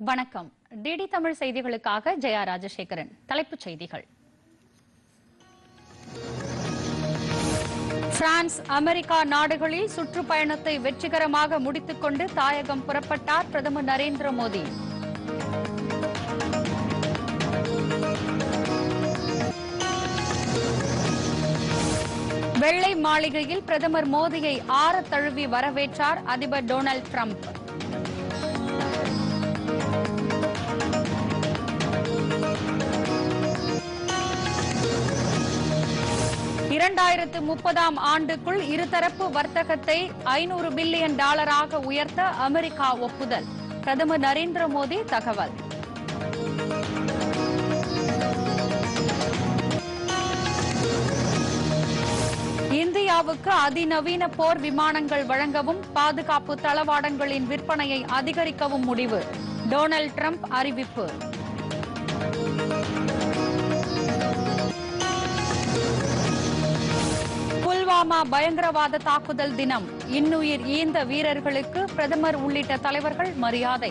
வணக்கம். டிடி தமிழ் செய்திகளுக்காக ஜெயா ராஜசேகரன். தலைப்புச் செய்திகள். பிரான்ஸ், அமெரிக்கா நாடுகளில் சுற்றுப்பயணத்தை வெற்றிகரமாக முடித்துக் கொண்டு தாயகம் புறப்பட்டார் பிரதமர் நரேந்திர மோடி. வெள்ளை மாளிகையில் பிரதமர் மோடியை ஆறத் தழுவி வரவேற்றார் அதிபர் டொனால்டு டிரம்ப். ஆண்டுக்குள் இருதரப்பு வர்த்தகத்தை $500 பில்லியன் உயர்த்த அமெரிக்கா ஒப்புதல். பிரதமர் நரேந்திர மோடி தகவல். இந்தியாவுக்கு அதிநவீன போர் விமானங்கள் வழங்கவும் பாதுகாப்பு தளவாடங்களின் விற்பனையை அதிகரிக்கவும் முடிவு. டொனால்டு டிரம்ப் அறிவிப்பு. புல்வாமா பயங்கரவாத தாக்குதல் தினம். இன்னுயிர் ஈந்த வீரர்களுக்கு பிரதமர் உள்ளிட்ட தலைவர்கள் மரியாதை.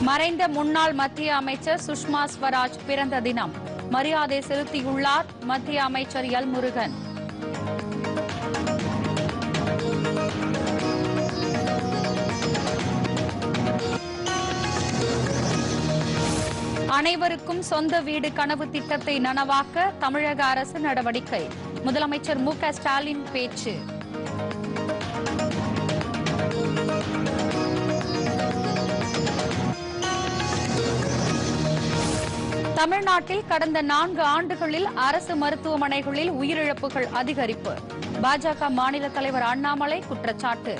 மறைந்த முன்னாள் மத்திய அமைச்சர் சுஷ்மா ஸ்வராஜ் பிறந்த தினம். மரியாதை செலுத்தியுள்ளார் மத்திய அமைச்சர் எல் முருகன். அனைவருக்கும் சொந்த வீடு கனவு திட்டத்தை நனவாக்க தமிழக அரசு நடவடிக்கை. முதலமைச்சர் மு.க. ஸ்டாலின் பேச்சு. தமிழ்நாட்டில் கடந்த 4 ஆண்டுகளில் அரசு மருத்துவமனைகளில் உயிரிழப்புகள் அதிகரிப்பு. பாஜக மாநில தலைவர் அண்ணாமலை குற்றச்சாட்டு.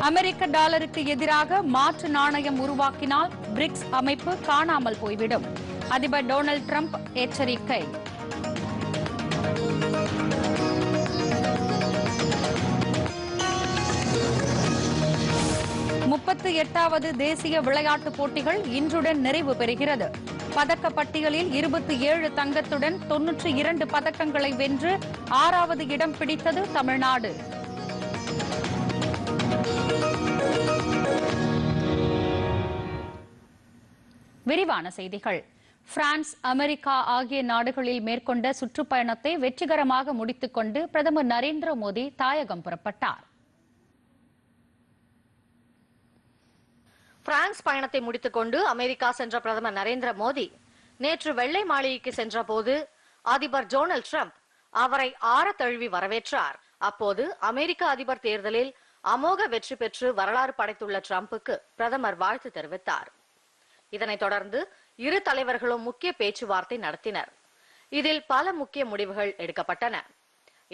அமெரிக்க டாலருக்கு எதிராக மாற்று நாணயம் உருவாக்கினால் பிரிக்ஸ் அமைப்பு காணாமல் போய்விடும். அதிபர் டொனால்டு டிரம்ப் எச்சரிக்கை. வது தேசிய விளையாட்டுப் போட்டிகள் இன்றுடன் நிறைவு பெறுகிறது. பதக்க பட்டியலில் 27 தங்கத்துடன் 92 பதக்கங்களை வென்று 6வது இடம் பிடித்தது தமிழ்நாடு. விரிவான செய்திகள். பிரான்ஸ், அமெரிக்கா ஆகிய நாடுகளில் மேற்கொண்ட சுற்றுப்பயணத்தை வெற்றிகரமாக முடித்துக் கொண்டு பிரதமர் நரேந்திர மோடி தாயகம் புறப்பட்டார். பிரான்ஸ் பயணத்தை முடித்துக் கொண்டு அமெரிக்கா சென்ற பிரதமர் நரேந்திர மோடி நேற்று வெள்ளை மாளிகைக்கு சென்றபோது அதிபர் டொனால்டு டிரம்ப் அவரை ஆறத் தழுவி வரவேற்றார். அப்போது அமெரிக்க அதிபர் தேர்தலில் அமோக வெற்றி பெற்று வரலாறு படைத்துள்ள டிரம்புக்கு பிரதமர் வாழ்த்து தெரிவித்தார். இதனைத் தொடர்ந்து இரு தலைவர்களும் முக்கிய பேச்சுவார்த்தை நடத்தினர். இதில் பல முக்கிய முடிவுகள் எடுக்கப்பட்டன.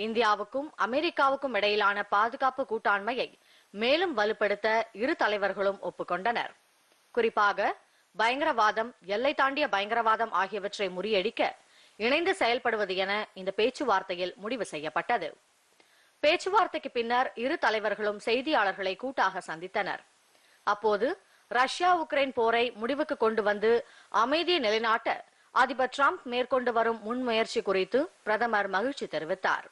இந்தியாவுக்கும் அமெரிக்காவுக்கும் இடையிலான பாதுகாப்பு கூட்டாண்மையை மேலும் வலுப்படுத்த இரு தலைவர்களும் ஒப்புக்கொண்டனர். குறிப்பாக பயங்கரவாதம், எல்லை தாண்டிய பயங்கரவாதம் ஆகியவற்றை முறியடிக்க இணைந்து செயல்படுவது என இந்த பேச்சுவார்த்தையில் முடிவு செய்யப்பட்டது. பேச்சுவார்த்தைக்கு பின்னர் இரு தலைவர்களும் செய்தியாளர்களை கூட்டாக சந்தித்தனர். அப்போது ரஷ்யா உக்ரைன் போரை முடிவுக்கு கொண்டு வந்து அமைதியை நிலைநாட்ட அதிபர் டிரம்ப் மேற்கொண்டு வரும் முன்முயற்சி குறித்து பிரதமர் மகிழ்ச்சி தெரிவித்தார்.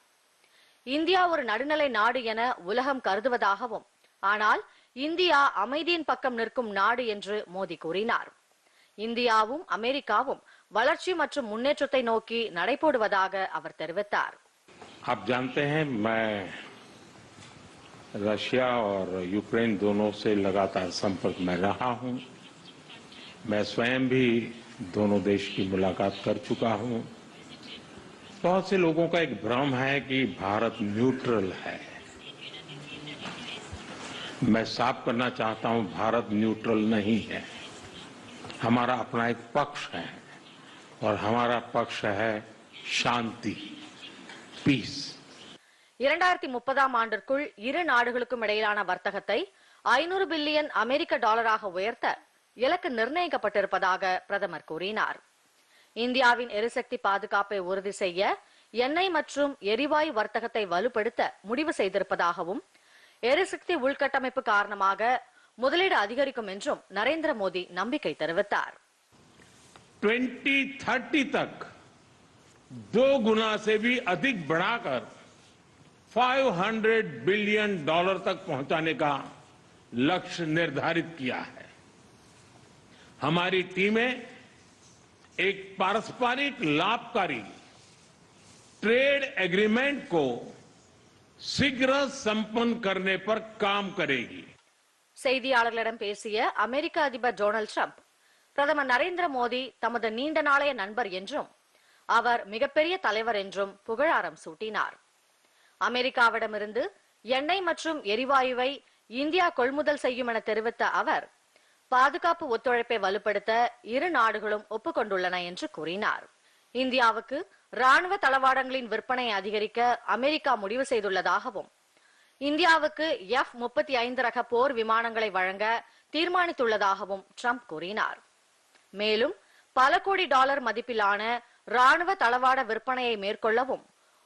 இந்தியா ஒரு நடுநிலை நாடு என உலகம் கருதுவதாகவும், ஆனால் இந்தியா அமைதியின் பக்கம் நிற்கும் நாடு என்று மோடி கூறினார். இந்தியாவும் அமெரிக்காவும் வளர்ச்சி மற்றும் முன்னேற்றத்தை நோக்கி நடைபோடுவதாக அவர் தெரிவித்தார். रशिया और यूक्रेन दोनों से लगातार संपर्क में रहा हूं। मैं स्वयं भी दोनों देश की मुलाकात कर चुका हूं। बहुत से लोगों का एक भ्रम है कि भारत न्यूट्रल है। मैं साफ करना चाहता हूं, भारत न्यूट्रल नहीं है। हमारा अपना एक पक्ष है और हमारा पक्ष है शांति, पीस. 2030 ஆண்டிற்குள் இரு நாடுகளுக்கும் இடையிலான வர்த்தகத்தை $500 பில்லியன் உயர்த்த இலக்கு நிர்ணயிக்கப்பட்டிருப்பதாக பிரதமர் கூறினார். இந்தியாவின் எரிசக்தி பாதுகாப்பை உறுதி செய்ய எண்ணெய் மற்றும் எரிவாயு வர்த்தகத்தை வலுப்படுத்த முடிவு செய்திருப்பதாகவும், எரிசக்தி உள்கட்டமைப்பு காரணமாக முதலீடு அதிகரிக்கும் என்றும் நரேந்திர மோடி நம்பிக்கை தெரிவித்தார். 2030 तक 2 गुना से भी अधिक बढ़ाकर $500 बिलियन तक पहुंचाने का लक्ष्य निर्धारित किया है. हमारी टीमें एक पारस्परिक लाभकारी ट्रेड एग्रीमेंट को शीघ्र संपन्न करने पर काम करेगी. செய்தியாளர்களிடம் பேசிய அமெரிக்க அதிபர் டொனால்ட் ட்ரம்ப் பிரதமர் நரேந்திர மோடி தமது நீண்ட நாளைய நண்பர் என்றும் அவர் மிகப்பெரிய தலைவர் என்றும் புகழாரம் சூட்டினார். அமெரிக்காவிடமிருந்து எண்ணெய் மற்றும் எரிவாயுவை இந்தியா கொள்முதல் செய்யும் என தெரிவித்த அவர் பாதுகாப்பு ஒத்துழைப்பை வலுப்படுத்த இரு நாடுகளும் ஒப்புக்கொண்டுள்ளன என்று கூறினார். இந்தியாவுக்கு ராணுவ தளவாடங்களின் விற்பனை அதிகரிக்க அமெரிக்கா முடிவு செய்துள்ளதாகவும் இந்தியாவுக்கு F-35 ரக போர் விமானங்களை வழங்க தீர்மானித்துள்ளதாகவும் ட்ரம்ப் கூறினார். மேலும் பல கோடி டாலர் மதிப்பிலான ராணுவ தளவாட விற்பனையை மேற்கொள்ளவும்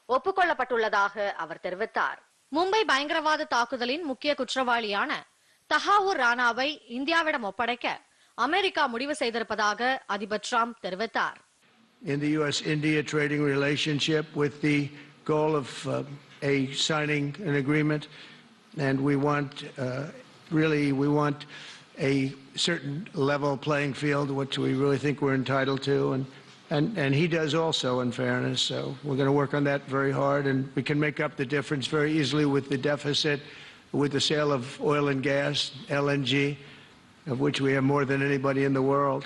ஒப்புக்கொள்ளப்பட்டுள்ளதாக அவர் தெரிவித்தார். மும்பை பயங்கரவாத தாக்குதலின் முக்கிய குற்றவாளியான தஹாவூர் ராணாவை இந்தியாவிடம் ஒப்படைக்க அமெரிக்கா முடிவு செய்திருப்பதாக அதிபர் ட்ரம்ப் தெரிவித்தார். In the U.S.-India trading relationship with the goal of signing an agreement, and we want a certain level playing field, which we really think we're entitled to, and he does also, in fairness. So we're going to work on that very hard, and we can make up the difference very easily with the deficit, with the sale of oil and gas, LNG, of which we have more than anybody in the world.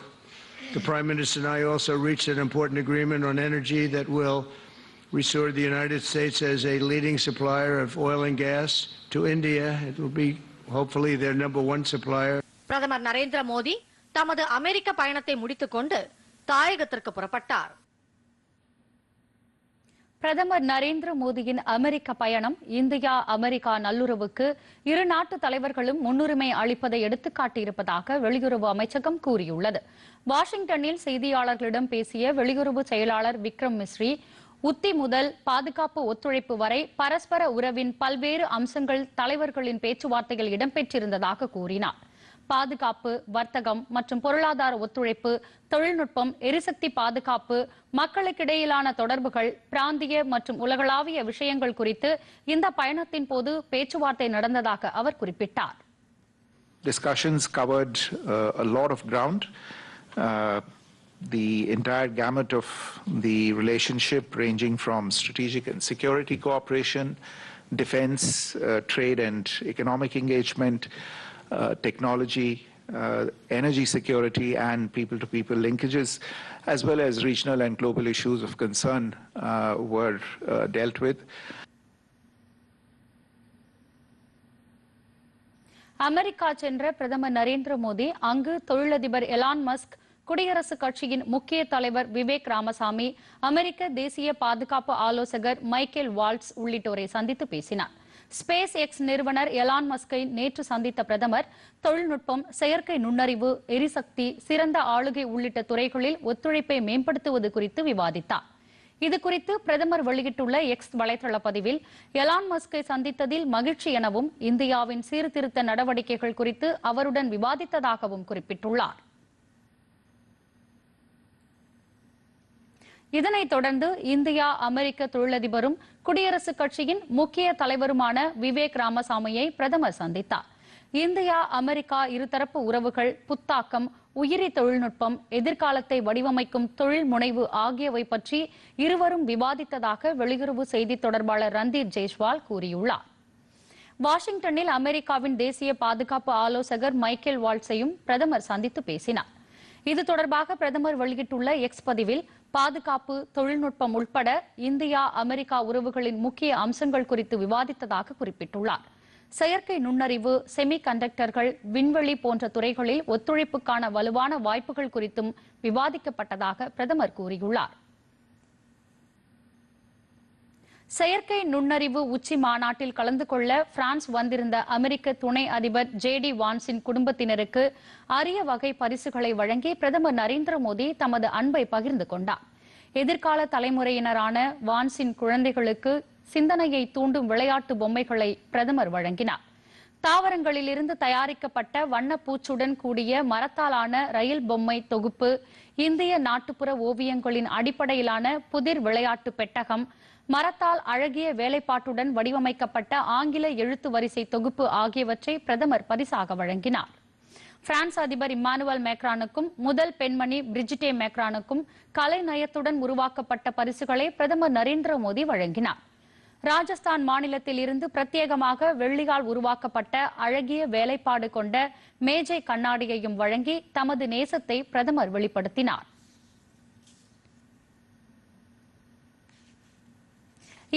The Prime Minister and I also reached an important agreement on energy that will restore the United States as a leading supplier of oil and gas to India. It will be hopefully their number one supplier. பிரதமர் நரேந்திர மோடி தமது அமெரிக்க பயணத்தை முடித்துக் கொண்டு தாயகத்திற்கு புறப்பட்டார். பிரதமர் நரேந்திர மோடியின் அமெரிக்க பயணம் India America நல்லுறவுக்கு இரு நாட்டு தலைவர்களும் முன்னுரிமை அளிப்பதை எடுத்துக்காட்டியிருப்பதாக வெளியுறவு அமைச்சகம் கூறியுள்ளது. வாஷிங்டனில் செய்தியாளர்களிடம் பேசிய வெளியுறவு செயலாளர் விக்ரம் மிஸ்ரி, உத்தி முதல் பாதுகாப்பு ஒத்துழைப்பு வரை பரஸ்பர உறவின் பல்வேறு அம்சங்கள் தலைவர்களின் பேச்சுவார்த்தையில் இடம்பெற்றிருந்ததாக கூறினார். பாதுகாப்பு, வர்த்தகம் மற்றும் பொருளாதார ஒத்துழைப்பு, தொழில்நுட்பம், எரிசக்தி பாதுகாப்பு, மக்களுக்கிடையிலான தொடர்புகள், பிராந்திய மற்றும் உலகளாவிய விஷயங்கள் குறித்து இந்த பயணத்தின் போது பேச்சுவார்த்தை நடந்ததாக அவர் குறிப்பிட்டார். Discussions covered a lot of ground. The entire gamut of the relationship ranging from strategic and security cooperation, defense, trade and economic engagement, technology, energy security and people-to-people linkages, as well as regional and global issues of concern were dealt with. America சென்ற பிரதமர் நரேந்திர மோடி அங்கு தொழிலதிபர் Elon Musk, குடியரசுக் கட்சியின் முக்கிய தலைவர் விவேக் ராமசாமி, அமெரிக்க தேசிய பாதுகாப்பு ஆலோசகர் மைக்கேல் வால்ட்ஸ் உள்ளிட்டோரை சந்தித்து பேசினார். ஸ்பேஸ் எக்ஸ் நிறுவனர் எலான் மஸ்கை நேற்று சந்தித்த பிரதமர் தொழில்நுட்பம், செயற்கை நுண்ணறிவு, எரிசக்தி, சிறந்த ஆளுகை உள்ளிட்ட துறைகளில் ஒத்துழைப்பை மேம்படுத்துவது குறித்து விவாதித்தார். இதுகுறித்து பிரதமர் வெளியிட்டுள்ள எக்ஸ் வலைதள பதிவில் எலான் மஸ்கை சந்தித்ததில் மகிழ்ச்சி எனவும் இந்தியாவின் சீர்திருத்த நடவடிக்கைகள் குறித்து அவருடன் விவாதித்ததாகவும் குறிப்பிட்டுள்ளார். இதனைத் தொடர்ந்து இந்தியா அமெரிக்க தொழிலதிபரும் குடியரசுக் கட்சியின் முக்கிய தலைவருமான விவேக் ராமசாமியை பிரதமர் சந்தித்தார். இந்தியா அமெரிக்கா இருதரப்பு உறவுகள், புத்தாக்கம், உயிரி தொழில்நுட்பம், எதிர்காலத்தை வடிவமைக்கும் தொழில் முனைவு ஆகியவை பற்றி இருவரும் விவாதித்ததாக வெளியுறவு செய்தி தொடர்பாளர் ரந்தீர் ஜெய்ஸ்வால் கூறியுள்ளார். வாஷிங்டனில் அமெரிக்காவின் தேசிய பாதுகாப்பு ஆலோசகர் மைக்கேல் வால்ட்ஸையும் பிரதமர் சந்தித்து பேசினார். இது தொடர்பாக பிரதமர் வெளியிட்டுள்ள எக்ஸ் பதிவில் பாதுகாப்பு, தொழில்நுட்பம் உட்பட இந்தியா அமெரிக்கா உறவுகளின் முக்கிய அம்சங்கள் குறித்து விவாதித்ததாக குறிப்பிட்டுள்ளார். செயற்கை நுண்ணறிவு, செமி கண்டக்டர்கள், விண்வெளி போன்ற துறைகளில் ஒத்துழைப்புக்கான வலுவான வாய்ப்புகள் குறித்தும் விவாதிக்கப்பட்டதாக பிரதமர் கூறியுள்ளார். செயற்கை நுண்ணறிவு உச்சி மாநாட்டில் கலந்து கொள்ள பிரான்ஸ் வந்திருந்த அமெரிக்க துணை அதிபர் JD வான்ஸின் குடும்பத்தினருக்கு அரிய வகை பரிசுகளை வழங்கி பிரதமர் நரேந்திர மோடி தமது அன்பை பகிர்ந்து கொண்டார். எதிர்கால தலைமுறையினரான வான்ஸின் குழந்தைகளுக்கு சிந்தனையை தூண்டும் விளையாட்டு பொம்மைகளை பிரதமர் வழங்கினார். தாவரங்களிலிருந்து தயாரிக்கப்பட்ட வண்ணப்பூச்சுடன் கூடிய மரத்தாலான ரயில் பொம்மை தொகுப்பு, இந்திய நாட்டுப்புற ஓவியங்களின் அடிப்படையிலான புதிர் விளையாட்டு பெட்டகம், மரத்தால் அழகிய வேலைப்பாட்டுடன் வடிவமைக்கப்பட்ட ஆங்கில எழுத்து வரிசை தொகுப்பு ஆகியவற்றை பிரதமர் பரிசாக வழங்கினார். பிரான்ஸ் அதிபர் இம்மானுவேல் மேக்ரானுக்கும் முதல் பெண்மணி பிரிஜிட்டே மேக்ரானுக்கும் கலை நயத்துடன் உருவாக்கப்பட்ட பரிசுகளை பிரதமர் நரேந்திர மோடி வழங்கினார். ராஜஸ்தான் மாநிலத்தில் இருந்து பிரத்யேகமாக வெள்ளியால் உருவாக்கப்பட்ட அழகிய வேலைப்பாடு கொண்ட மேஜை கண்ணாடியையும் வழங்கி தமது நேசத்தை பிரதமர் வெளிப்படுத்தினார்.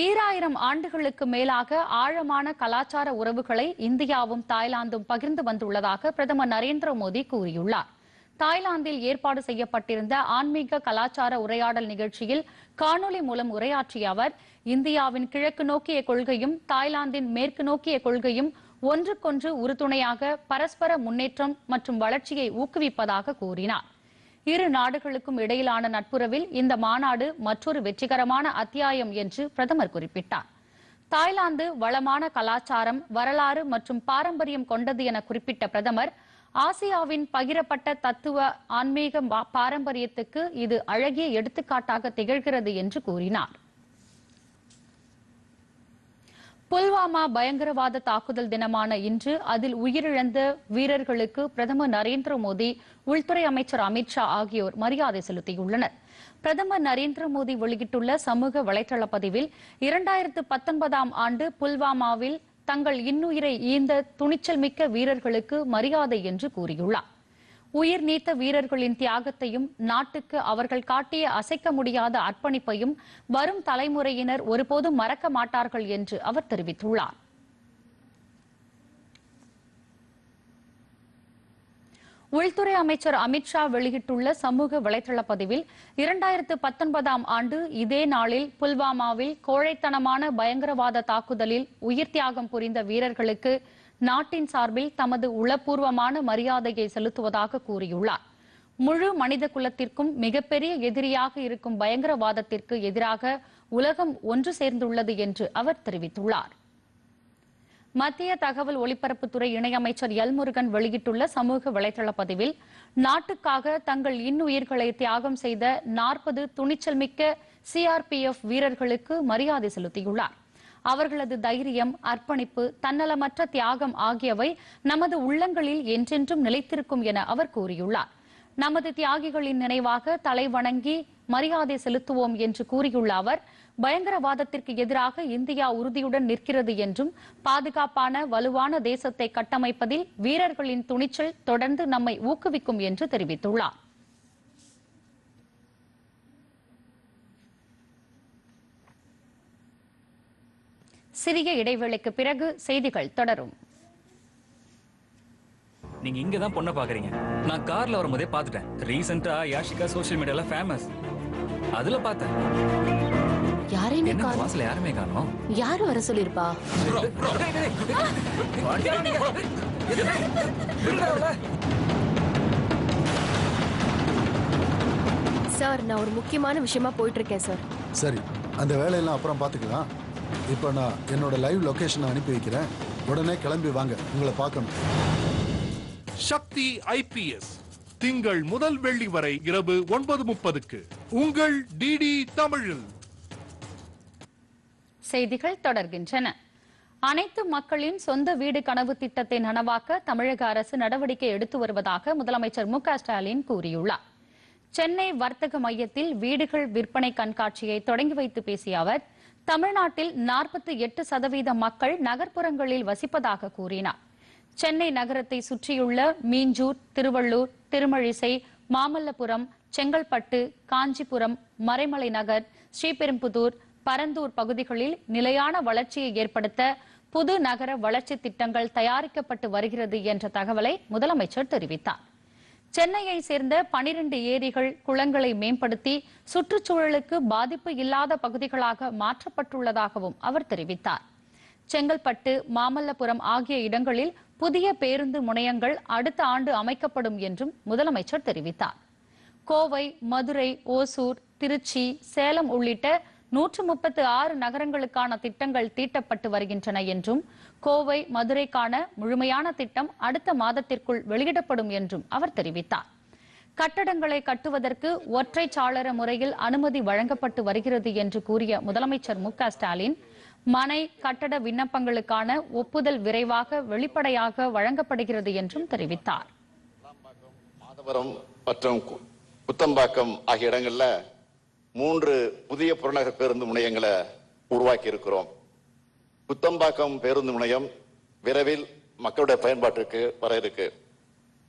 ஈராயிரம் ஆண்டுகளுக்கு மேலாக ஆழமான கலாச்சார உறவுகளை இந்தியாவும் தாய்லாந்தும் பகிர்ந்து வந்துள்ளதாக பிரதமர் நரேந்திர மோடி கூறியுள்ளார். தாய்லாந்தில் ஏற்பாடு செய்யப்பட்டிருந்த ஆன்மீக கலாச்சார உரையாடல் நிகழ்ச்சியில் காணொலி மூலம் உரையாற்றிய அவர், இந்தியாவின் கிழக்கு நோக்கிய கொள்கையும் தாய்லாந்தின் மேற்கு நோக்கிய கொள்கையும் ஒன்றுக்கொன்று உறுதுணையாக பரஸ்பர முன்னேற்றம் மற்றும் வளர்ச்சியை ஊக்குவிப்பதாக கூறினார். இரு நாடுகளுக்கும் இடையிலான நட்புறவில் இந்த மாநாடு மற்றொரு வெற்றிகரமான அத்தியாயம் என்று பிரதமர் குறிப்பிட்டார். தாய்லாந்து வளமான கலாச்சாரம், வரலாறு மற்றும் பாரம்பரியம் கொண்டது என குறிப்பிட்ட பிரதமர், ஆசியாவின் பகிரப்பட்ட தத்துவ ஆன்மீக பாரம்பரியத்துக்கு இது அழகிய எடுத்துக்காட்டாக திகழ்கிறது என்று கூறினார். புல்வாமா பயங்கரவாத தாக்குதல் தினமான இன்று அதில் உயிரிழந்த வீரர்களுக்கு பிரதமர் நரேந்திர மோடி, உள்துறை அமைச்சர் அமித்ஷா ஆகியோர் மரியாதை செலுத்தியுள்ளனர். பிரதமர் நரேந்திர மோடி வெளியிட்டுள்ள சமூக வலைதள பதிவில் 2019ஆம் ஆண்டு புல்வாமாவில் தங்கள் இன்னுயிரை ஈந்த துணிச்சல் மிக்க வீரர்களுக்கு மரியாதை என்று கூறியுள்ளார். உயிர் நீத்த வீரர்களின் தியாகத்தையும் நாட்டுக்கு அவர்கள் காட்டிய அசைக்க முடியாத அர்ப்பணிப்பையும் வரும் தலைமுறையினர் ஒருபோதும் மறக்க மாட்டார்கள் என்று அவர் தெரிவித்துள்ளார். உள்துறை அமைச்சர் அமித்ஷா வெளியிட்டுள்ள சமூக வலைதள பதிவில் 2019ஆம் ஆண்டு இதே நாளில் புல்வாமாவில் கோழைத்தனமான பயங்கரவாத தாக்குதலில் உயிர் தியாகம் புரிந்த வீரர்களுக்கு நாட்டின் சார்பில் தமது உளப்பூர்வமான மரியாதையை செலுத்துவதாக கூறியுள்ளார். முழு மனித குலத்திற்கும் மிகப்பெரிய எதிரியாக இருக்கும் பயங்கரவாதத்திற்கு எதிராக உலகம் ஒன்று சேர்ந்துள்ளது என்று அவர் தெரிவித்துள்ளார். மத்திய தகவல் ஒலிபரப்புத்துறை இணையமைச்சர் எல் முருகன் வெளியிட்டுள்ள சமூக வலைதள பதிவில், நாட்டுக்காக தங்கள் இன்னுயிர்களை தியாகம் செய்த 40 துணிச்சல் மிக்க CRPF வீரர்களுக்கு மரியாதை செலுத்தியுள்ளார். அவர்களது தைரியம், அர்ப்பணிப்பு, தன்னலமற்ற தியாகம் ஆகியவை நமது உள்ளங்களில் என்றென்றும் நிலைத்திருக்கும் என அவர் கூறியுள்ளார். நமது தியாகிகளின் நினைவாக தலை வணங்கி மரியாதை செலுத்துவோம் என்று கூறியுள்ள அவர், பயங்கரவாதத்திற்கு எதிராக இந்தியா உறுதியுடன் நிற்கிறது என்றும் பாதுகாப்பான வலுவான தேசத்தை கட்டமைப்பதில் வீரர்களின் துணிச்சல் தொடர்ந்து நம்மை ஊக்குவிக்கும் என்று தெரிவித்துள்ளார். சிறிய இடைவேளைக்கு பிறகு செய்திகள் தொடரும். நீங்க இங்க தான் பொண்ணை பாக்குறீங்க. நான் கார்ல வரும்போதே பாத்துட்டேன். ரீசெண்டா யாஷிகா சோஷியல் மீடியால ஃபேமஸ். அதுல பார்த்தேன். யாரையுமே என்ன காணோம். வாசல்ல யாருமே காணோம். யாரு வர சொல்லிருப்பா? சார், நான் ஒரு முக்கியமான விஷயமா போயிட்டு இருக்கேன் சார். சரி, அந்த வேலையெல்லாம் அப்புறம் பார்த்துக்கலாம். இப்போ நான் என்னோட லைவ் லொகேஷனை அனுப்பி வைக்கிறேன். உடனே கிளம்பி வாங்க, உங்களை பார்க்கணும். சக்தி ஐபிஎஸ் திங்கள் முதல் வெள்ளி வரை இரவு 9:30க்கு உங்கள் டிடி தமிழில். செய்திகள் தொடர்கின்றன. அனைத்து மக்களின் சொந்த வீடு கனவு திட்டத்தை நனவாக்க தமிழக அரசு நடவடிக்கை எடுத்து வருவதாக முதலமைச்சர் மு க ஸ்டாலின் கூறியுள்ளார். சென்னை வர்த்தக மையத்தில் வீடுகள் விற்பனை கண்காட்சியை தொடங்கி வைத்து பேசிய அவர், தமிழ்நாட்டில் 48% மக்கள் நகர்ப்புறங்களில் வசிப்பதாக கூறினார். சென்னை நகரத்தை சுற்றியுள்ள மீஞ்சூர், திருவள்ளூர், திருமழிசை, மாமல்லபுரம், செங்கல்பட்டு, காஞ்சிபுரம், மறைமலை நகர், ஸ்ரீபெரும்புதூர், பரந்தூர் பகுதிகளில் நிலையான வளர்ச்சியை ஏற்படுத்த புது நகர வளர்ச்சி திட்டங்கள் தயாரிக்கப்பட்டு வருகிறது என்ற தகவலை முதலமைச்சர் தெரிவித்தார். சென்னையை சேர்ந்த 12 ஏரிகள், குளங்களை மேம்படுத்தி சுற்றுச்சூழலுக்கு பாதிப்பு இல்லாத பகுதிகளாக மாற்றப்பட்டுள்ளதாகவும் அவர் தெரிவித்தார். செங்கல்பட்டு, மாமல்லபுரம் ஆகிய இடங்களில் புதிய பேருந்து முனையங்கள் அடுத்த ஆண்டு அமைக்கப்படும் என்றும் முதலமைச்சர் தெரிவித்தார். கோவை, மதுரை, ஓசூர், திருச்சி, சேலம் உள்ளிட்ட 136 நகரங்களுக்கான திட்டங்கள் தீட்டப்பட்டு வருகின்றன என்றும் கோவை, மதுரைக்கான முழுமையான திட்டம் அடுத்த மாதத்திற்குள் வெளியிடப்படும் என்றும் அவர் தெரிவித்தார். கட்டடங்களை கட்டுவதற்கு ஒற்றை சாளர முறையில் அனுமதி வழங்கப்பட்டு வருகிறது என்று கூறிய முதலமைச்சர் மு.க.ஸ்டாலின், மனை கட்டட விண்ணப்பங்களுக்கான ஒப்புதல் விரைவாக வெளிப்படையாக வழங்கப்படுகிறது என்றும் தெரிவித்தார். மாதவரம் மற்றும் குத்தம்பாக்கம் ஆகிய இடங்கள்ல 3 புதிய புறநகர் பேருந்து முனையங்களை உருவாக்கி இருக்கிறோம். குத்தம்பாக்கம் பேருந்து முனையம் விரைவில் மக்களுடைய பயன்பாட்டிற்கு வர இருக்கு.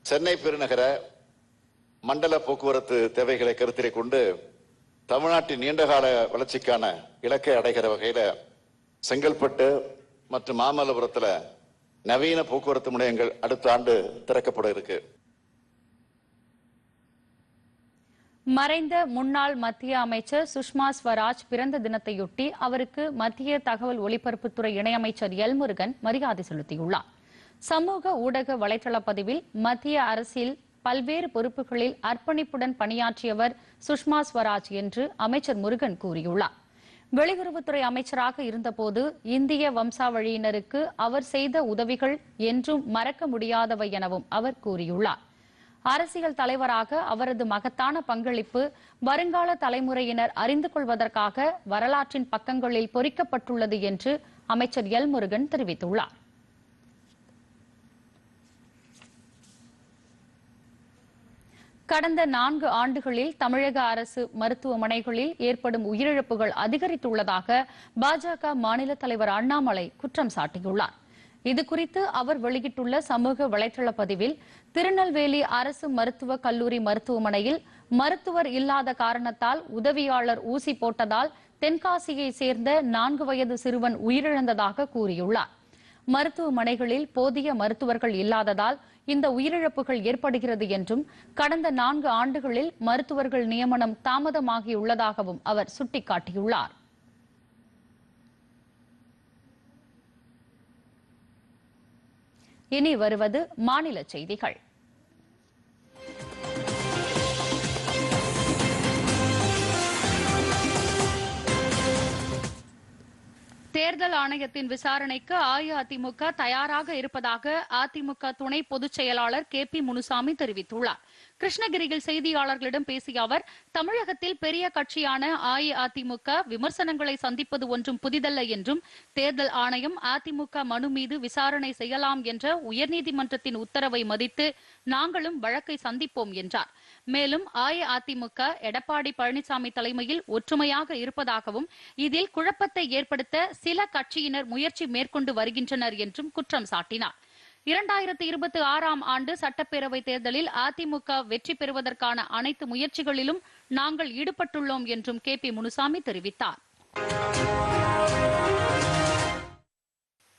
சென்னை பெருநகர மண்டல போக்குவரத்து தேவைகளை கருத்திலே கொண்டு தமிழ்நாட்டின் நீண்டகால வளர்ச்சிக்கான இலக்கை அடைகிற வகையில செங்கல்பட்டு மற்றும் மாமல்லபுரத்தில் நவீன போக்குவரத்து முனையங்கள் அடுத்த ஆண்டு திறக்கப்பட இருக்கு. மறைந்த முன்னாள் மத்திய அமைச்சர் சுஷ்மா ஸ்வராஜ் பிறந்த தினத்தையொட்டி அவருக்கு மத்திய தகவல் ஒலிபரப்புத்துறை இணையமைச்சர் எல் முருகன் மரியாதை செலுத்தியுள்ளார். சமூக ஊடக வலைதள பதிவில் மத்திய அரசில் பல்வேறு பொறுப்புகளில் அர்ப்பணிப்புடன் பணியாற்றியவர் சுஷ்மா ஸ்வராஜ் என்று அமைச்சர் முருகன் கூறியுள்ளார். வெளியுறவுத்துறை அமைச்சராக இருந்தபோது இந்திய வம்சாவழியினருக்கு அவர் செய்த உதவிகள் என்றும் மறக்க முடியாதவை எனவும் அவர் கூறியுள்ளார். அரசியல் தலைவராக அவரது மகத்தான பங்களிப்பு வருங்கால தலைமுறையினர் அறிந்து கொள்வதற்காக வரலாற்றின் பக்கங்களில் பொறிக்கப்பட்டுள்ளது என்று அமைச்சர் எல் முருகன் தெரிவித்துள்ளார். கடந்த 4 ஆண்டுகளில் தமிழக அரசு மருத்துவமனைகளில் ஏற்படும் உயிரிழப்புகள் அதிகரித்துள்ளதாக பாஜக மாநில தலைவர் அண்ணாமலை குற்றம் சாட்டியுள்ளார். இதுகுறித்து அவர் வெளியிட்டுள்ள சமூக வலைதள பதிவில், திருநெல்வேலி அரசு மருத்துவக் கல்லூரி மருத்துவமனையில் மருத்துவர் இல்லாத காரணத்தால் உதவியாளர் ஊசி போட்டதால் தென்காசியை சேர்ந்த 4 வயது சிறுவன் உயிரிழந்ததாக கூறியுள்ளார். மருத்துவமனைகளில் போதிய மருத்துவர்கள் இல்லாததால் இந்த உயிரிழப்புகள் ஏற்படுகிறது என்றும் கடந்த 4 ஆண்டுகளில் மருத்துவர்கள் நியமனம் தாமதமாகியுள்ளதாகவும் அவர் சுட்டிக்காட்டியுள்ளார். இனி வருவது மாநில செய்திகள். தேர்தல் ஆணையத்தின் விசாரணைக்கு அஇஅதிமுக தயாராக இருப்பதாக அதிமுக துணை பொதுச் செயலாளர் கே.பி. முனுசாமி தெரிவித்துள்ளார். கிருஷ்ணகிரியில் செய்தியாளர்களிடம் பேசிய அவர், தமிழகத்தில் பெரிய கட்சியான அஇஅதிமுக விமர்சனங்களை சந்திப்பது ஒன்றும் புதிதல்ல என்றும், தேர்தல் ஆணையம் அதிமுக மனு மீது விசாரணை செய்யலாம் என்ற உயர்நீதிமன்றத்தின் உத்தரவை மதித்து நாங்களும் வழக்கை சந்திப்போம் என்றார். மேலும் அஇஅதிமுக எடப்பாடி பழனிசாமி தலைமையில் ஒற்றுமையாக இருப்பதாகவும், இதில் குழப்பத்தை ஏற்படுத்த சில கட்சியினர் முயற்சி மேற்கொண்டு வருகின்றனர் என்றும் குற்றம் சாட்டினார். 2026ஆம் ஆண்டு சட்டப்பேரவை தேர்தலில் அதிமுக வெற்றி பெறுவதற்கான அனைத்து முயற்சிகளிலும் நாங்கள் ஈடுபட்டுள்ளோம் என்றும் கே.பி. முனுசாமி தெரிவித்தார்.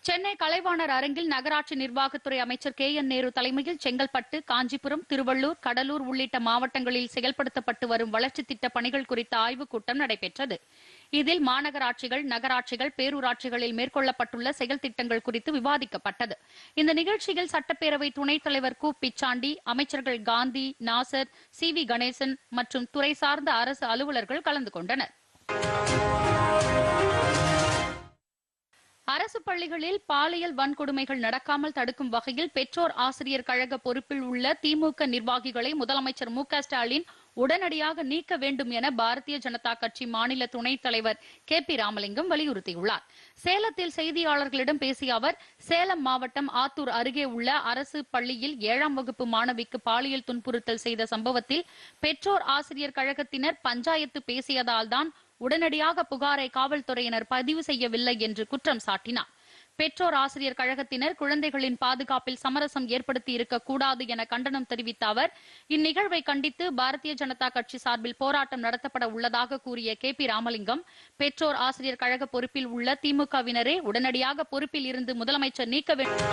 சென்னை கலைவாணர் அரங்கில் நகராட்சி நிர்வாகத்துறை அமைச்சர் கே.என். நேரு தலைமையில் செங்கல்பட்டு, காஞ்சிபுரம், திருவள்ளூர், கடலூர் உள்ளிட்ட மாவட்டங்களில் செயல்படுத்தப்பட்டு வரும் வளர்ச்சித் திட்டப் பணிகள் குறித்த ஆய்வுக் கூட்டம் நடைபெற்றது. இதில் மாநகராட்சிகள், நகராட்சிகள், பேரூராட்சிகளில் மேற்கொள்ளப்பட்டுள்ள செயல் திட்டங்கள் குறித்து விவாதிக்கப்பட்டது. இந்த நிகழ்ச்சியில் சட்டப்பேரவை துணைத் தலைவர் கு. பிச்சாண்டி, அமைச்சர்கள் காந்தி, நாசர், சி.வி. கணேசன் மற்றும் துறை சார்ந்த அரசு அலுவலர்கள் கலந்து கொண்டனர். அரசு பள்ளிகளில் பாலியல் வன்கொடுமைகள் நடக்காமல் தடுக்கும் வகையில் பெற்றோர் ஆசிரியர் கழக பொறுப்பில் உள்ள திமுக நிர்வாகிகளை முதலமைச்சர் மு.க.ஸ்டாலின் உடனடியாக நீக்க வேண்டும் என பாரதிய ஜனதா கட்சி மாநில துணைத் தலைவர் கே.பி. ராமலிங்கம் வலியுறுத்தியுள்ளார். சேலத்தில் செய்தியாளர்களிடம் பேசிய அவர், சேலம் மாவட்டம் ஆத்தூர் அருகே உள்ள அரசு பள்ளியில் 7ஆம் வகுப்பு மாணவிக்கு பாலியல் துன்புறுத்தல் செய்த சம்பவத்தில் பெற்றோர் ஆசிரியர் கழகத்தினர் பஞ்சாயத்து பேசியதால் தான் உடனடியாக புகாரை காவல்துறையினர் பதிவு செய்யவில்லை என்று குற்றம் சாட்டினார். பெற்றோர் ஆசிரியர் கழகத்தினர் குழந்தைகளின் பாதுகாப்பில் சமரசம் ஏற்படுத்தி இருக்கக்கூடாது என கண்டனம் தெரிவித்த அவர், இந்நிகழ்வை கண்டித்து பாரதிய ஜனதா கட்சி சார்பில் போராட்டம் நடத்தப்பட உள்ளதாக கூறிய கே.பி. ராமலிங்கம், பெற்றோர் ஆசிரியர் கழக பொறுப்பில் உள்ள திமுகவினரே உடனடியாக பொறுப்பில் இருந்து முதலமைச்சர் நீக்க வேண்டும்.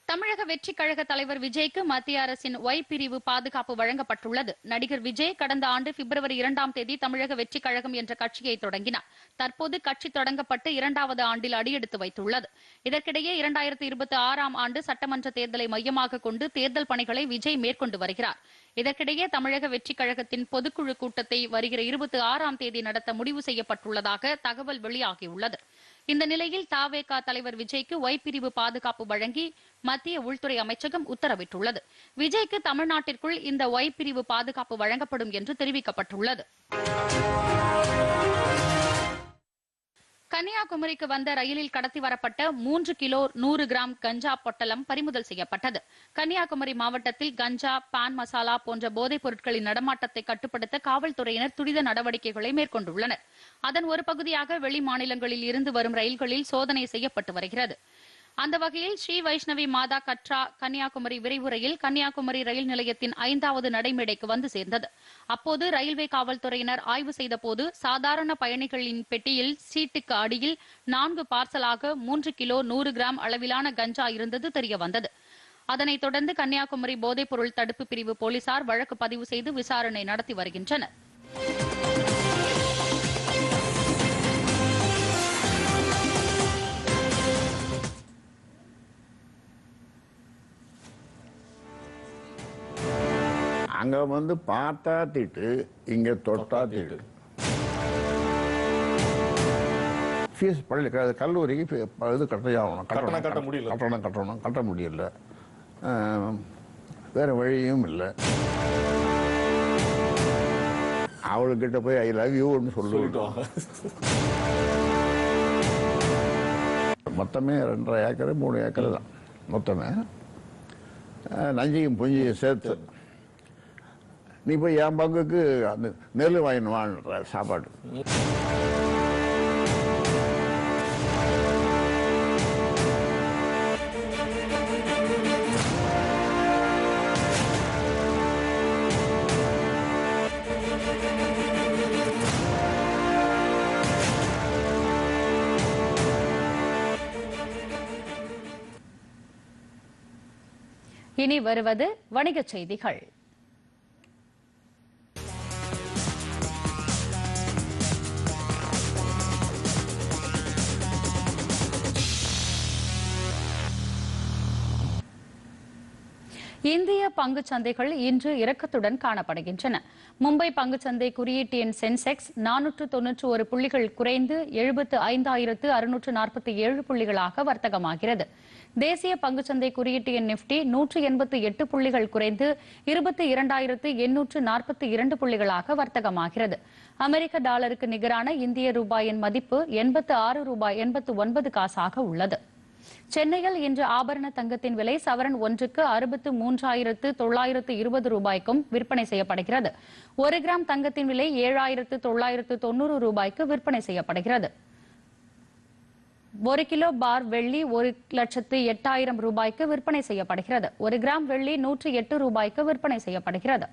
தமிழக வெற்றிக் கழக தலைவர் விஜய்க்கு மத்திய அரசின் ஒய் பிரிவு பாதுகாப்பு வழங்கப்பட்டுள்ளது. நடிகர் விஜய் கடந்த ஆண்டு பிப்ரவரி 2ஆம் தேதி தமிழக வெற்றிக் கழகம் என்ற கட்சியை தொடங்கினார். தற்போது கட்சி தொடங்கப்பட்டு 2வது ஆண்டில் அடியெடுத்து வைத்துள்ளது. இதற்கிடையே 2026ஆம் ஆண்டு சட்டமன்ற தேர்தலை மையமாக கொண்டு தேர்தல் பணிகளை விஜய் மேற்கொண்டு வருகிறார். இதற்கிடையே தமிழக வெற்றிக் கழகத்தின் பொதுக்குழு கூட்டத்தை வருகிற 26ஆம் தேதி நடத்த முடிவு செய்யப்பட்டுள்ளதாக தகவல் வெளியாகியுள்ளது. இந்த நிலையில் தவேக தலைவர் விஜய்க்கு ஒய் பிரிவு பாதுகாப்பு வழங்கி மத்திய உள்துறை அமைச்சகம் உத்தரவிட்டுள்ளது. விஜய்க்கு தமிழ்நாட்டிற்குள் இந்த ஒய் பிரிவு பாதுகாப்பு வழங்கப்படும் என்று தெரிவிக்கப்பட்டுள்ளது. கன்னியாகுமரிக்கு வந்த ரயிலில் கடத்தி வரப்பட்ட 3 கிலோ 100 கிராம் கஞ்சா பொட்டலம் பறிமுதல் செய்யப்பட்டது. கன்னியாகுமரி மாவட்டத்தில் கஞ்சா, பான் மசாலா போன்ற போதைப் பொருட்களின் நடமாட்டத்தை கட்டுப்படுத்த காவல்துறையினர் துரித நடவடிக்கைகளை மேற்கொண்டுள்ளனர். அதன் ஒரு பகுதியாக வெளி மாநிலங்களில் இருந்து வரும் ரயில்களில் சோதனை செய்யப்பட்டு வருகிறது. அந்த வகையில் ஸ்ரீ வைஷ்ணவி மாதா கட்ரா கன்னியாகுமரி விரைவு ரயில் கன்னியாகுமரி ரயில் நிலையத்தின் 5வது நடைமேடைக்கு வந்து சேர்ந்தது. அப்போது ரயில்வே காவல்துறையினர் ஆய்வு செய்தபோது சாதாரண பயணிகளின் பெட்டியில் சீட்டுக்கு அடியில் 4 பார்சலாக 3 கிலோ 100 கிராம் அளவிலான கஞ்சா இருந்தது தெரியவந்தது. அதனைத் தொடர்ந்து கன்னியாகுமரி போதைப்பொருள் தடுப்பு பிரிவு போலீசார் வழக்கு பதிவு செய்து விசாரணை நடத்தி வருகின்றனர். அங்க வந்து பார்த்தா திட்டு, இங்க தொட்டா திட்டு. ஃபீஸ் பள்ளி கல்லூரிக்கு இது கட்டணும், கட்டணம் கட்ட முடியல, வேற வழியும் இல்லை. அவளுக்கிட்ட போய் ஐ லவ் யூன்னு சொல்லிட்டோம். மொத்தமே 2.5 ஏக்கர் 3 ஏக்கர் தான் மொத்தமே. நஞ்சியும் புஞ்சியும் சேர்த்து நீ போய் என் பங்குக்கு அந்த நெல் வாங்கினுவான்ற சாப்பாடு. இனி வருவது வணிகச் செய்திகள். இந்திய பங்குச் சந்தைகள் இன்று இறக்கத்துடன் காணப்படுகின்றன. மும்பை பங்குச்சந்தை குறியீட்டு எண் சென்செக்ஸ் 491 புள்ளிகள் குறைந்து 75,647 புள்ளிகளாக வர்த்தகமாகிறது. தேசிய பங்குச்சந்தை குறியீட்டு எண் நிப்டி 188 புள்ளிகள் குறைந்து 22,842 புள்ளிகளாக வர்த்தகமாகிறது. அமெரிக்க டாலருக்கு நிகரான இந்திய ரூபாயின் மதிப்பு 86 ரூபாய் 89 காசாக உள்ளது. சென்னையில் இன்று ஆபரண தங்கத்தின் விலை சவரன் ஒன்றுக்கு 63,920 ரூபாய்க்கும் விற்பனை செய்யப்படுகிறது. 1 கிராம் தங்கத்தின் விலை 7,990 ரூபாய்க்கு விற்பனை செய்யப்படுகிறது. 1 கிலோ பார் வெள்ளி 1,08,000 ரூபாய்க்கு விற்பனை செய்யப்படுகிறது. 1 கிராம் வெள்ளி 108 ரூபாய்க்கு விற்பனை செய்யப்படுகிறது.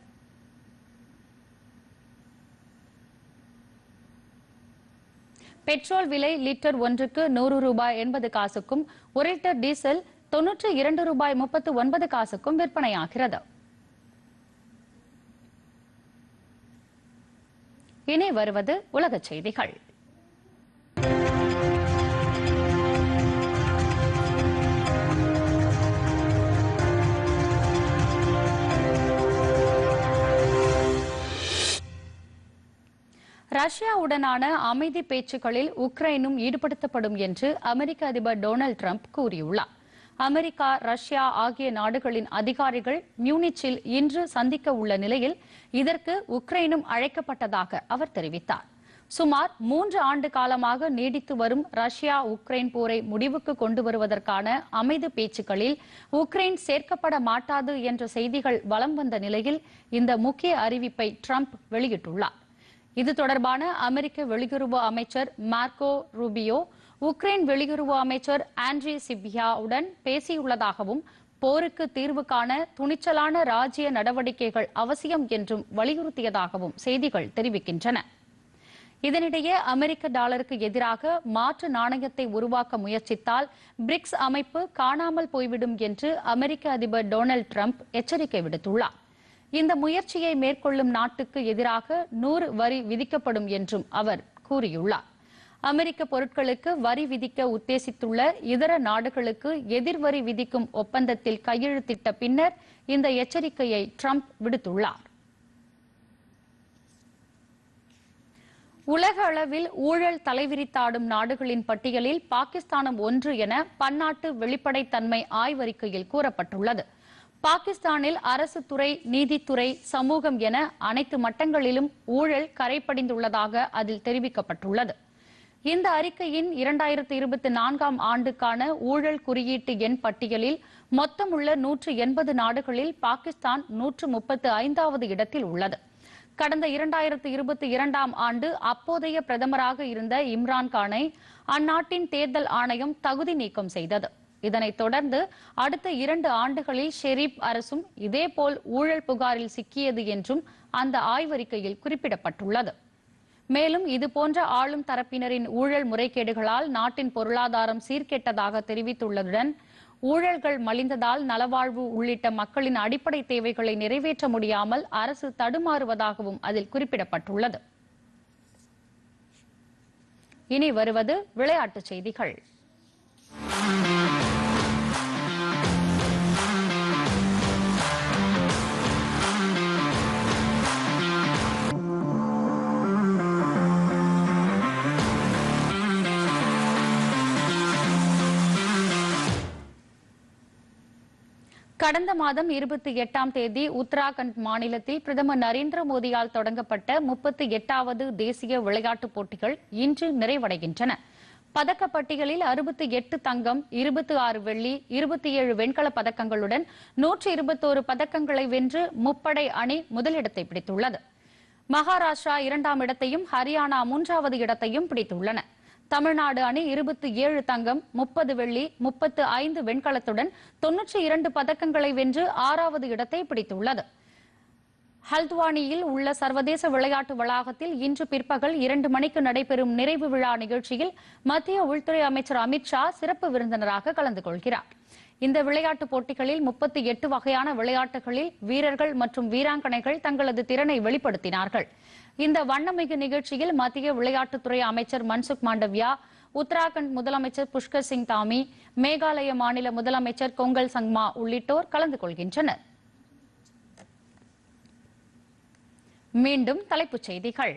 பெட்ரோல் விலை லிட்டர் ஒன்றுக்கு 100 ரூபாய் 80 காசுக்கும் 1 லிட்டர் டீசல் 92 ரூபாய் 39 காசுக்கும் விற்பனையாகிறது. இனி வருவது உலகச் செய்திகள். ரஷ்யாவுடனான அமைதி பேச்சுக்களில் உக்ரைனும் ஈடுபடுத்தப்படும் என்று அமெரிக்க அதிபர் டொனால்டு டிரம்ப் கூறியுள்ளார். அமெரிக்கா, ரஷ்யா ஆகிய நாடுகளின் அதிகாரிகள் மியூனிச்சில் இன்று சந்திக்க உள்ள நிலையில் இதற்கு உக்ரைனும் அழைக்கப்பட்டதாக அவர் தெரிவித்தார். சுமார் 3 ஆண்டு காலமாக நீடித்து வரும் ரஷ்யா உக்ரைன் போரை முடிவுக்கு கொண்டு வருவதற்கான அமைதி பேச்சுக்களில் உக்ரைன் சேர்க்கப்பட மாட்டாது என்ற செய்திகள் வலம் வந்த நிலையில் இந்த முக்கிய அறிவிப்பை டிரம்ப் வெளியிட்டுள்ளார். இது தொடர்பான அமெரிக்க வெளியுறவு அமைச்சர் மார்க்கோ ரூபியோ உக்ரைன் வெளியுறவு அமைச்சர் ஆண்ட்ரி சிபியாவுடன் பேசியுள்ளதாகவும் போருக்கு தீர்வு காண துணிச்சலான ராஜ்ய நடவடிக்கைகள் அவசியம் என்றும் வலியுறுத்தியதாகவும் செய்திகள் தெரிவிக்கின்றன. இதனிடையே அமெரிக்க டாலருக்கு எதிராக மாற்று நாணயத்தை உருவாக்க முயற்சித்தால் பிரிக்ஸ் அமைப்பு காணாமல் போய்விடும் என்று அமெரிக்க அதிபர் டொனால்டு டிரம்ப் எச்சரிக்கை விடுத்துள்ளார். இந்த முயற்சியை மேற்கொள்ளும் நாட்டுக்கு எதிராக 100 வரி விதிக்கப்படும் என்றும் அவர் கூறியுள்ளார். அமெரிக்க பொருட்களுக்கு வரி விதிக்க உத்தேசித்துள்ள இதர நாடுகளுக்கு எதிர்வரி விதிக்கும் ஒப்பந்தத்தில் கையெழுத்திட்ட பின்னர் இந்த எச்சரிக்கையை டிரம்ப் விடுத்துள்ளார். உலக அளவில் ஊழல் தலைவிரித்தாடும் நாடுகளின் பட்டியலில் பாகிஸ்தானும் ஒன்று என பன்னாட்டு வெளிப்படைத்தன்மை ஆய்வறிக்கையில் கூறப்பட்டுள்ளது. பாகிஸ்தானில் அரசு துறை, நீதித்துறை, சமூகம் என அனைத்து மட்டங்களிலும் ஊழல் கரைபடிந்துள்ளதாக அதில் தெரிவிக்கப்பட்டுள்ளது. இந்த அறிக்கையின் 2024ஆம் ஆண்டுக்கான ஊழல் குறியீட்டு எண் பட்டியலில் மொத்தமுள்ள 180 நாடுகளில் பாகிஸ்தான் 135வது இடத்தில் உள்ளது. கடந்த 2022ஆம் ஆண்டு அப்போதைய பிரதமராக இருந்த இம்ரான்கானை அந்நாட்டின் தேர்தல் ஆணையம் தகுதி நீக்கம் செய்தது. இதனைத் தொடர்ந்து அடுத்த 2 ஆண்டுகளில் ஷெரீப் அரசும் இதேபோல் ஊழல் புகாரில் சிக்கியது என்றும் அந்த ஆய்வறிக்கையில் குறிப்பிடப்பட்டுள்ளது. மேலும் இதுபோன்ற ஆளும் தரப்பினரின் ஊழல் முறைகேடுகளால் நாட்டின் பொருளாதாரம் சீர்கெட்டதாக தெரிவித்துள்ளதுடன் ஊழல்கள் மலிந்ததால் நலவாழ்வு உள்ளிட்ட மக்களின் அடிப்படை தேவைகளை நிறைவேற்ற முடியாமல் அரசு தடுமாறுவதாகவும் அதில் குறிப்பிடப்பட்டுள்ளது. இனி வருவது விளையாட்டுச் செய்திகள். கடந்த மாதம் 28ஆம் தேதி உத்தராகண்ட் மாநிலத்தில் பிரதமர் நரேந்திர மோடியால் தொடங்கப்பட்ட 38வது தேசிய விளையாட்டுப் போட்டிகள் இன்று நிறைவடைகின்றன. பதக்கப்பட்டியலில் 68 தங்கம், 26 வெள்ளி, 27 வெண்கலப் பதக்கங்களுடன் 121 பதக்கங்களை வென்று முப்படை அணி முதலிடத்தை பிடித்துள்ளது. மகாராஷ்டிரா 2ஆம் இடத்தையும் ஹரியானா 3வது இடத்தையும் பிடித்துள்ளன. தமிழ்நாடு அணி 27 தங்கம், 30 வெள்ளி, 35 வெண்கலத்துடன் 92 பதக்கங்களை வென்று 6வது இடத்தை பிடித்துள்ளது. ஹல்துவானியில் உள்ள சர்வதேச விளையாட்டு வளாகத்தில் இன்று பிற்பகல் 2 மணிக்கு நடைபெறும் நிறைவு விழா நிகழ்ச்சியில் மத்திய உள்துறை அமைச்சர் அமித்ஷா சிறப்பு விருந்தினராக கலந்து கொள்கிறார். இந்த விளையாட்டுப் போட்டிகளில் 38 வகையான விளையாட்டுகளில் வீரர்கள் மற்றும் வீராங்கனைகள் தங்களது திறனை வெளிப்படுத்தினார்கள். இந்த வண்ணமிகு நிகழ்ச்சியில் மத்திய விளையாட்டுத்துறை அமைச்சர் மன்சுக் மாண்டவியா, உத்தராகண்ட் முதலமைச்சர் புஷ்கர் சிங் தாமி, மேகாலய மாநில முதலமைச்சர் கொங்கல் சங்மா உள்ளிட்டோர் கலந்து கொள்கின்றனர். மீண்டும் தலைப்புச் செய்திகள்.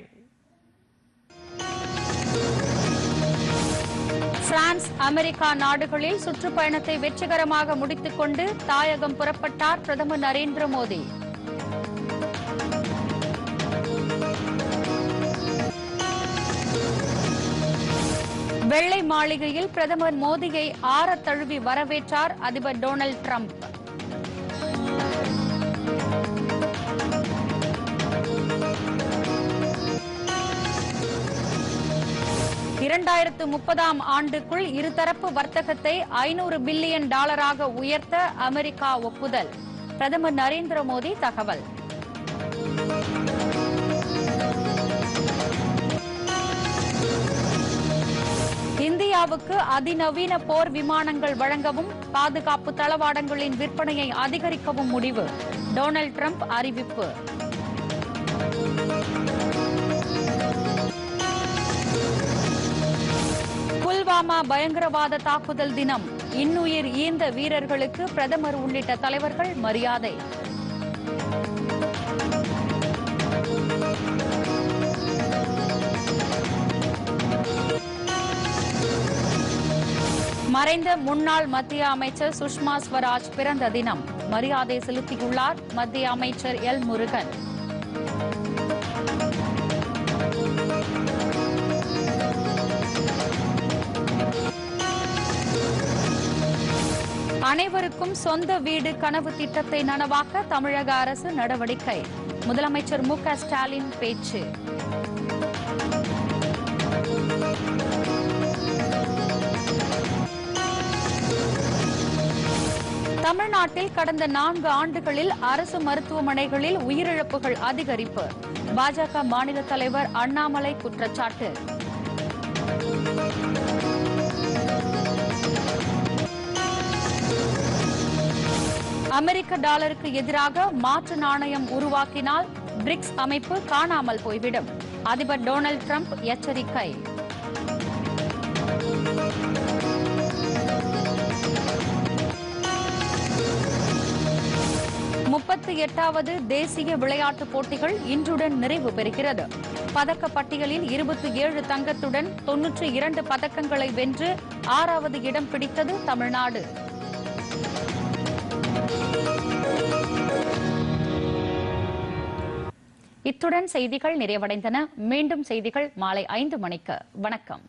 பிரான்ஸ், அமெரிக்கா நாடுகளில் சுற்றுப்பயணத்தை வெற்றிகரமாக முடித்துக் கொண்டு தாயகம் புறப்பட்டார் பிரதமர் நரேந்திர மோடி. வெள்ளை மாளிகையில் பிரதமர் மோடியை ஆரத் தழுவி வரவேற்றார் அதிபர் டொனால்டு டிரம்ப். $2030 ஆண்டுக்குள் இருதரப்பு வர்த்தகத்தை $500 பில்லியன் உயர்த்த அமெரிக்கா ஒப்புதல். பிரதமர் நரேந்திர மோடி தகவல். இந்தியாவுக்கு அதிநவீன போர் விமானங்கள் வழங்கவும் பாதுகாப்பு தளவாடங்களின் விற்பனையை அதிகரிக்கவும் முடிவு. டொனால்டு டிரம்ப் அறிவிப்பு. புல்வாமா பயங்கரவாத தாக்குதல் தினம். இன்னுயிர் ஈந்த வீரர்களுக்கு பிரதமர் உள்ளிட்ட தலைவர்கள் மரியாதை. மறைந்த முன்னாள் மத்திய அமைச்சர் சுஷ்மா ஸ்வராஜ் பிறந்த தினம். மரியாதை செலுத்தியுள்ளார் மத்திய அமைச்சர் எல் முருகன். அனைவருக்கும் சொந்த வீடு கனவு திட்டத்தை நனவாக்க தமிழக அரசு நடவடிக்கை. முதலமைச்சர் மு.க. ஸ்டாலின் பேச்சு. தமிழ்நாட்டில் கடந்த 4 ஆண்டுகளில் அரசு மருத்துவமனைகளில் உயிரிழப்புகள் அதிகரிப்பு. பாஜக மாநில தலைவர் அண்ணாமலை குற்றச்சாட்டு. அமெரிக்க டாலருக்கு எதிராக மாற்று நாணயம் உருவாக்கினால் பிரிக்ஸ் அமைப்பு காணாமல் போய்விடும். அதிபர் டொனால்டு டிரம்ப் எச்சரிக்கை. முப்பத்தி 8வது தேசிய விளையாட்டுப் போட்டிகள் இன்றுடன் நிறைவு பெறுகிறது. பதக்க பட்டியலில் 27 தங்கத்துடன் 92 பதக்கங்களை வென்று 6வது இடம் பிடித்தது தமிழ்நாடு. இத்துடன் செய்திகள் நிறைவடைந்தன. மீண்டும் செய்திகள் மாலை 5 மணிக்கு. வணக்கம்.